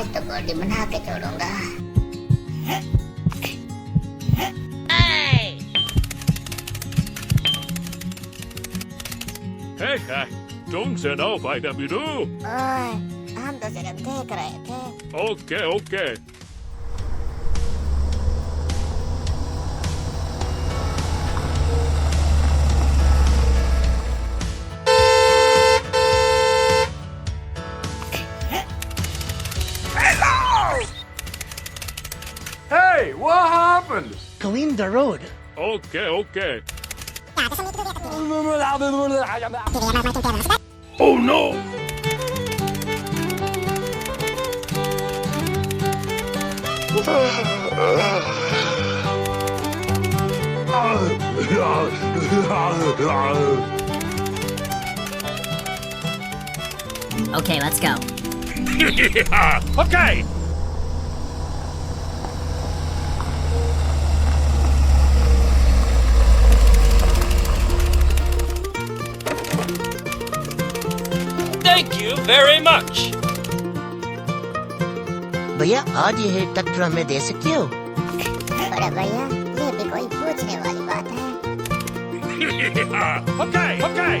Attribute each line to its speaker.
Speaker 1: आज तो बॉडी बना के छोड़ूंगा।
Speaker 2: Hey, तुमसे ना फायदा बिरू।
Speaker 1: ओए, हम तो सिर्फ देख रहे थे।
Speaker 2: Okay okay.
Speaker 3: Hey, what happened?
Speaker 4: Clean the road.
Speaker 2: Okay okay.
Speaker 3: Oh no!
Speaker 5: Okay, let's go.
Speaker 2: Okay.
Speaker 6: Thank you very much.
Speaker 4: भैया आज ये हेयर कट फिर हमें दे सकते हो?
Speaker 1: बड़े भैया, ये भी कोई पूछने वाली बात है।
Speaker 2: Okay okay।